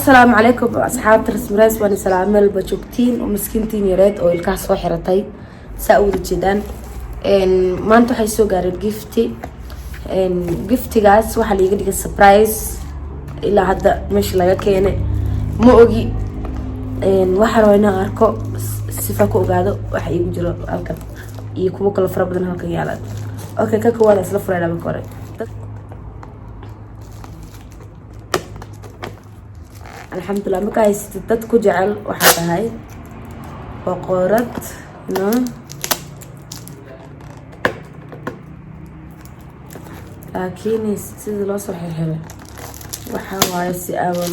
السلام عليكم أصحاب رسمراس وأنا سلام البجوكتين ومسكينتين يريد أو الكاس وحرتي سأود جدا إن ما أنتو حيسو قارد جفتي إن جفتي جاس وحلي يقدر السبرايز إلا هذا مش لا كينه مو أجي إن وحروينا أركو سفاكو قادو وحي يجرو ألكن يكون كل فرق بدنا هالكن يالد أوكي كاكو هذا سلفر على بكوري الحمد لله ما كاي ستات كجعل وحتى هاي وقورت نو لكن ستي لو صحيح حلو waxa waaye si aawad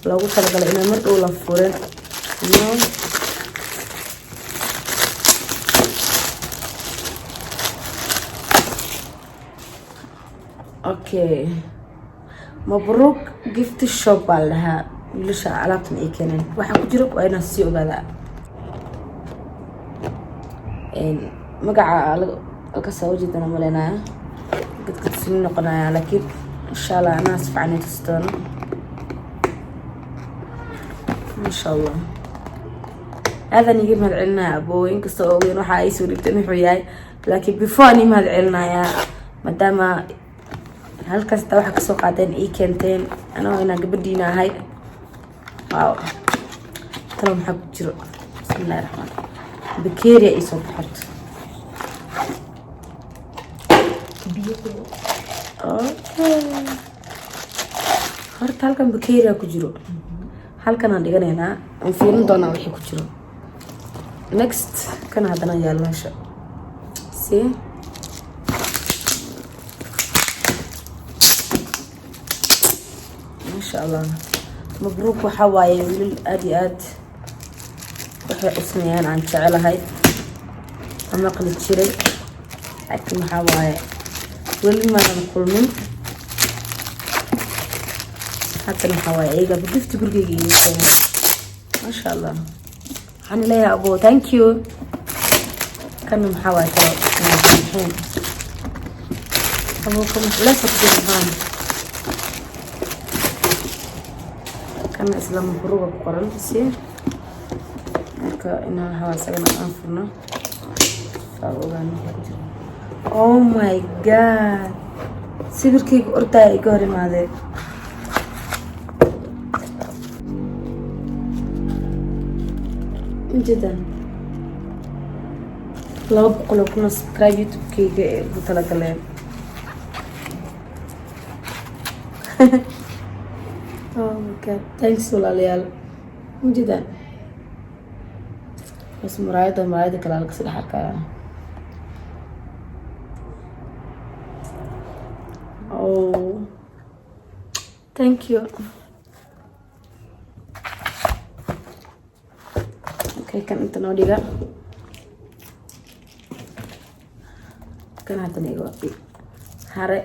lagu talagalay in mar dhow la furo no okay مبروك gift shop لها ليش علاقتنا ايه كانن waxa ku jiro waa inaan sii ogaada magaca ka soo jeedana maleynaa dadka siin noqonaya laakiin insha Allah أنا أسف عني تستانا ما شاء الله هذا نجيب هالعلنا أبو إنك سوين وحا أي سوري بتني حياي لكن بفاني ما هالعلنا يا مدام هالكاس توحى كسوق عدين إيه كنتين أنا وأنا قبل دينا هاي واو ترى محب جرو بسم الله الرحمن بكير يا إيسو بحط okay horta halkan bakeeriya ku jiro halkan aan dhiganaynaa aan fiirin doonaa wixii ku jiro next kan hadana yaalo meesha see ما شاء الله مبروك وحواي للأدي آد وحي اسميان عن شعلهاي أما قلت شري أكتم حواي ولي ما نقول من حتى نحواي ايقا بقفت برقيقي ما شاء الله حاني لي يا أبو thank you كانوا محواي ترى الحين أبوكم لا تقدر هان كان إسلام مبروك بقرن بسير هكا إنها الحواي ساقنا أنفرنا فأوغاني oh my god sawirkayga ordaa iga hor imaadee jiddan 200 kuna subscribe youtube-kayga ee ugu talagaleen oh my god thanks walaalayaal jiddan bas muraayada kale halka saddex arkaya oh thank you okay kan inta noo dhiga kan hadda niga wapi hare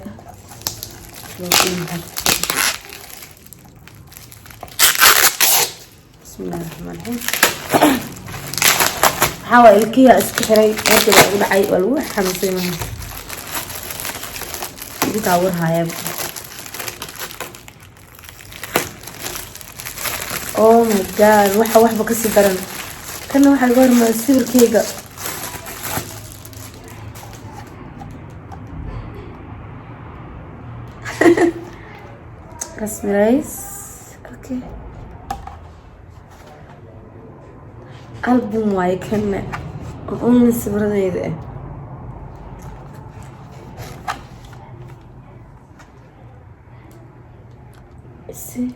bismillahirrahmanirrahim hawa ilkiya iska xiray waqti ugu dhacay waa lagu xanuunsan داور هاي oh my god waxa bakasi daran kana waxa laga hormaa sawirkayga rasmirays okay album way kana sawirradayda see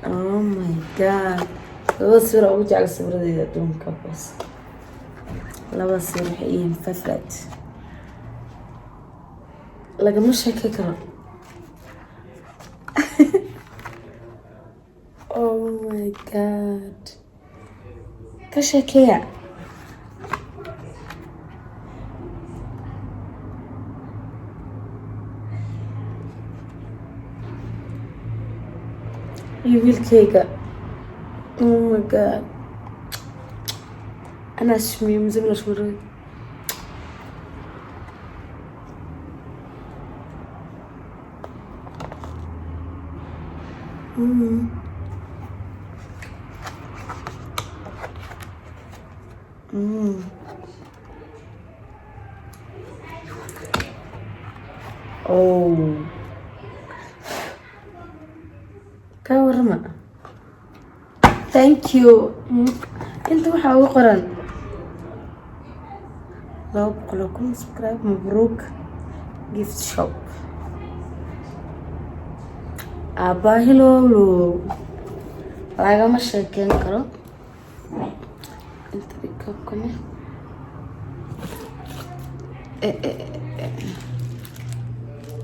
oh my god laba sawir ugu jecel sawirradayda adduunka bas laba sawir waxay yihiin favorite lagama sheeki karo oh my god ka sheekeeya wiilkayga oh my god أنا اسمي مزملة شمري Oh, كورما. Thank you. انت waxaa ugu qoran 200 subscribe مبروك gift shop abaahi loolo lagama sheekeyn karo inta bikabkane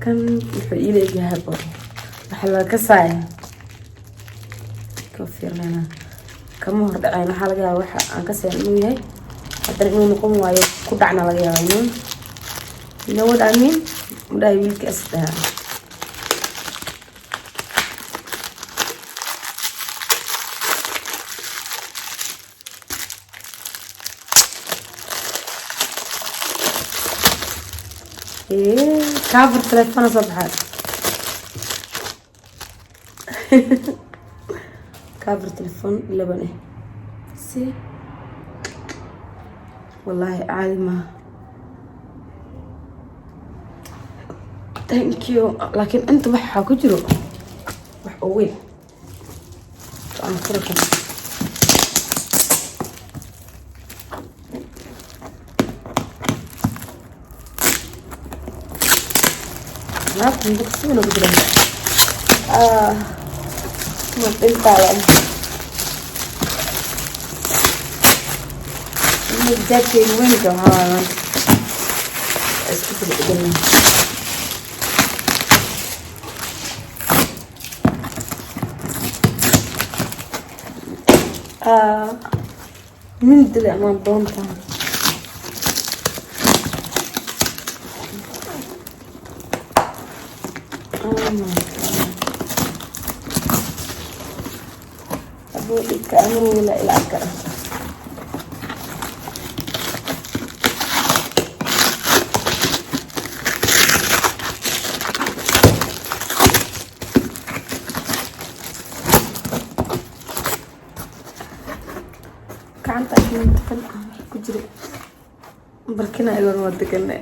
kan wuxuu ileeyahay waxa laga kasaaya كوفيرنا كم هو دعينا حلقة واحد عن كسر إنه هي حتى إنه نقوم وياه كدعنا لقيا إنه نود أمين وده يملك أسده إيه كافر تلفون صباحات كابر تلفون لبنه سي والله عادي ما ثانك يو لكن انت وحا كجرو وح وين انا فرقه ما كنت بسوي كده ما بنتعلم نجدتي وين جوهرة اسكت القدم من دلع ما ضمتها أقول كأنه لا العكرة كعنت عشان تقل كجري بركنا إلى المواد كنا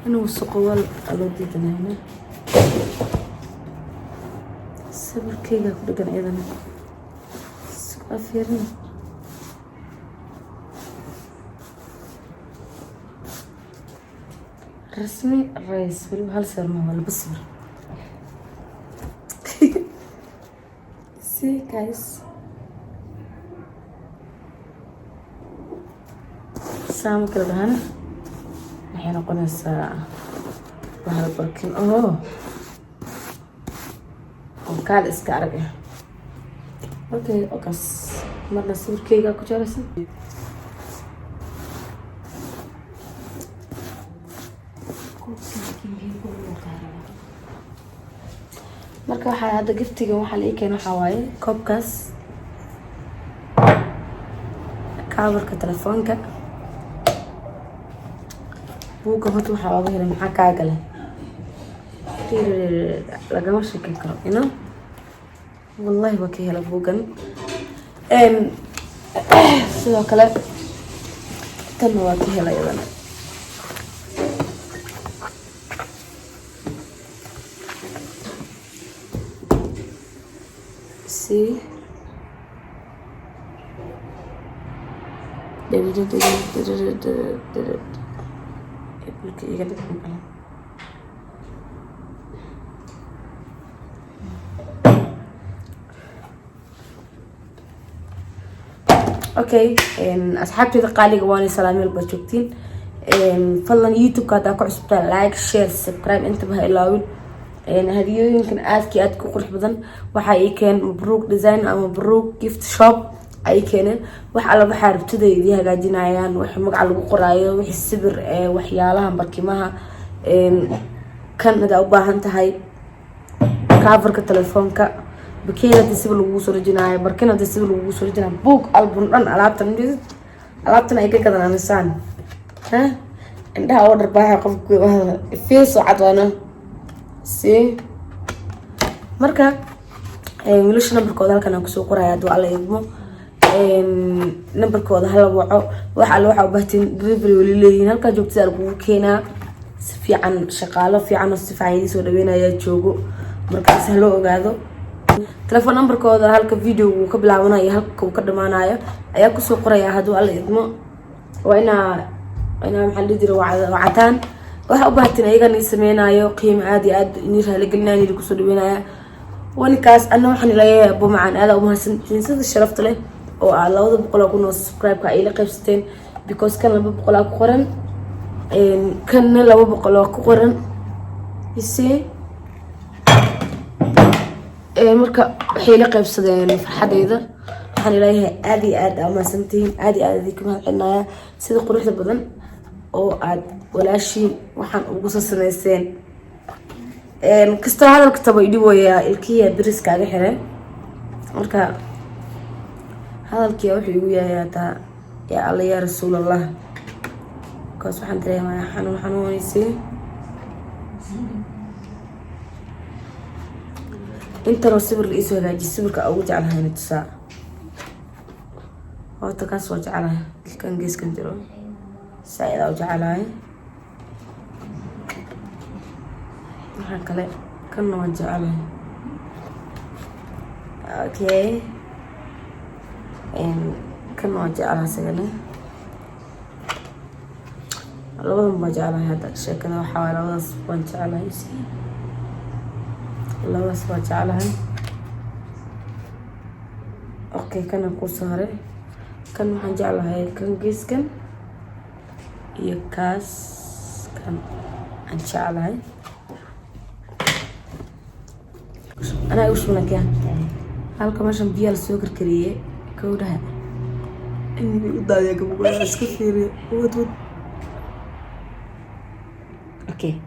أنا والسقوال ألودي هنا صبر كيكا كل كان أيضا أفيرني رسمي الرئيس ولو هالسر ما ولا بصبر سي guys سام كده هنا الحين قلنا الساعة بحر بركين وكاد اسكارجه اوكي اوكس مرنا صور كيكا كجارسن marka waxa hada giftiga waxa la keenay waxa waaye koobkaas kaabarka telefoonka buuga hada waxa ugu helay maxaa ka galay lagama sheekin karo ino wallahi waa ka helay buugan sidoo kale tan waa ka helay iyadana see اوكي اصحابتي قالي وانا سلامي البجوكتين فضلا يوتيوب كاتا كعسبتا لايك شير سبسكرايب انتبه الى هديو يمكن aadkii aad ku qurux badan waxa ay keen mabruuk design ama mabruuk gift shop ay keeneen wax alla waxa rabtidaydi hagaajinayaan wax magac lagu qoraayo wax sibir waxyaalaha barkimaha kan hada u baahan tahay coverka telefoonka bakeeyada sibir lagu soo rajinaayo barkinada sibir lagu soo rajinaayo book album dhan alaabtan ay ka gadanaysan indhaha order baaha qofku face cadana see marka wiilasha numberkooda halkan aan kusoo qoraya hadduu alla idmo numberkooda hala waco waxa alla waxa u baahatiin delivery wali leeyihiin halkaa joogtada lagugu keenaa si fiican shaqaalo fiican oo si fiican idin soo dhaweynaya joogo markaas ha loo ogaado telephone numberkooda halka video uu ka bilaabanayo halka uu ka dhamaanayo ayaa kusoo qoraya hadduu alla idmo waa inaa maxaa la jira wacataan waxa u baahatiin ayagan ii sameynayo qiimo aad iyo aad inii raali gelinaya inii kusoo dhaweynaya wanikaas ana waxaan leeyahay abo macaan aad u mahadsantiin sida sharafta leh oo aad 200 kun oo subscribe-ka ay la qaybsateen because kan 200 ku qoran kan 200 ku qoran isii marka waxay la qaybsadeen farxadeyda waxaan leeyahay aad iyo aad u mahadsantiin aad iyo aad idinku mahadcelinaya sida quruxda badan oo aad walaashiin waxaan ugu soo sameyseen kasta hadalka taba idhiwaya ilkiya biriskaaga xiran marka hadalkii wuxuu igu yahay taa yaa alla yaa rasuulallah kaas waxaan dareemayaa xanuunaysay inta sawir la isoo hagaajiyay sawirka ugu jeclahay tusaa horta kaas waa jeclahay kan geeskan jiro saayida u jeclahay waxaan kale kan waa jeclahay okay kan waa jeclahay sagale labadan ma jeclahay hadda sheekada waxaa waaye labadaas waan jeclahay labadaas waa jeclahay okay kana ku saaray kan waxaan jeclahay kan geeskan iyo kaas kan aan jeclahay أنا وش منك يا هالك ماشان بيال سوكر كريه كودها إني بيقضى يا قبل أسكفيري ود أوكي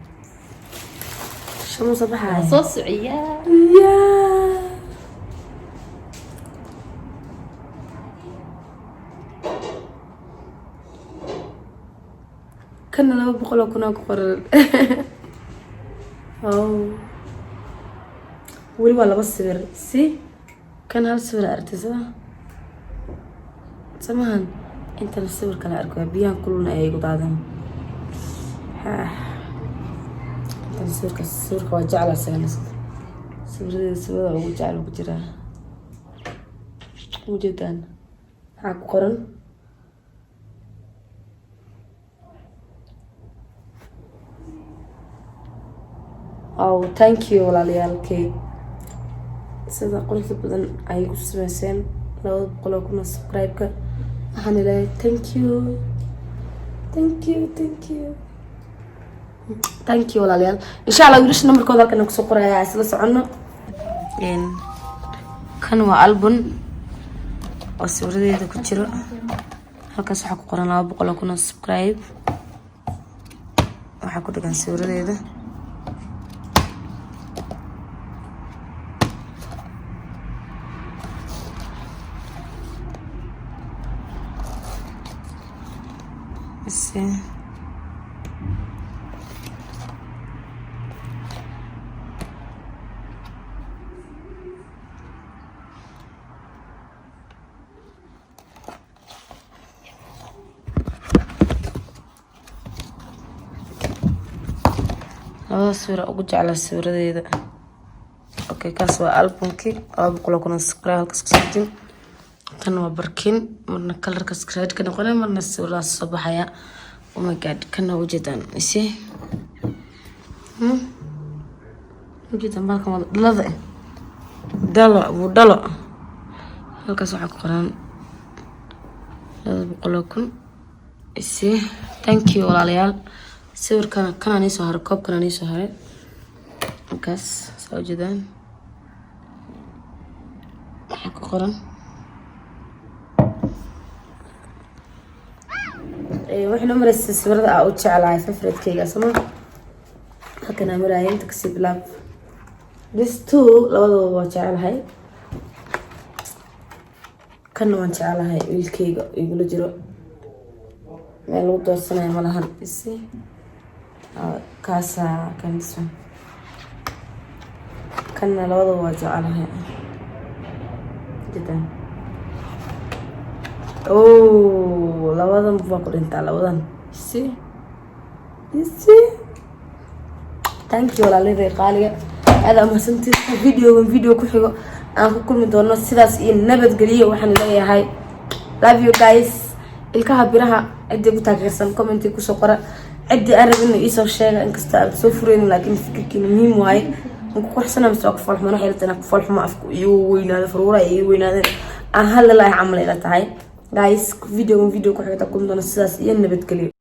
شو صباحها صوص عيال يا كنا لو بقولوا كنا قرر أو weli waa laba sawir si kan hal sawir artisa samahan inta la sawir kala arko biyaan kuluna ay igu daadan inta sawirka waa jecla saynis sawirada ugu jecel ku jira ujeedaan maxaa ku qoran oh thank you walaaliyaalkay sida quruxda badan ay ku sameyseen 200 kun subscribe-ka waxaan leeyahay thank you walaalayaal insha Allah wiilasha numberkooda halkan ku soo qoraya isla socono kan waa album oo sawiradeeda ku jiro halkaas waxa ku qoran 200 kun subscribe waxa ku dhagan sawiradeeda see sawir ugu jeclaa sawiradeeda okay kaas waa albumkii 200 kun subscribe halkaas ku sabtin tan waa barkin marna kalarka scratch ka noqonay marna sawiraas soo baxaya oh my god kana wajeedaan isi wajeedaan balkan wada dalo halkaas waxa ku qoran 200 kun isi thank you walaalayaal sawirkan kana ni soo haro koobkan ni soo haro halkaas soo wajeedaan waxa ku qoran waxaan u mareysay sawirada aan u jeclahay favorite-kayga sama halkan aan maraayay inta kasi bilaab this two labadaba waa jeclahay kan waan jeclahay wiilkayga igula jiro meel lagu doorsanayo malahan isi kaasa kan this one كنا لوضع وجعلها جدا اوه لوضع مفكر انت لوضع يسي thank you لالي قالي هذا ما سنتي فيديو كحيو aan ku kulmi doono sidaas iyo nabad galiyo waxaan leeyahay love you guys ilkaha biraha cidii ku taageersan comment ku soo qora cidii aan rabin in soo sheega in kasta aad soo fureen laakiin fikirkiina muhiim waaye ku qorxsanaa soo ku falxmano xirtana ku falxmo afku iyo weynaada faruura iyo weynaada aan hal la amal ila tahay guys video ku xigta kulmi doono sidaas iyo nabad galiyo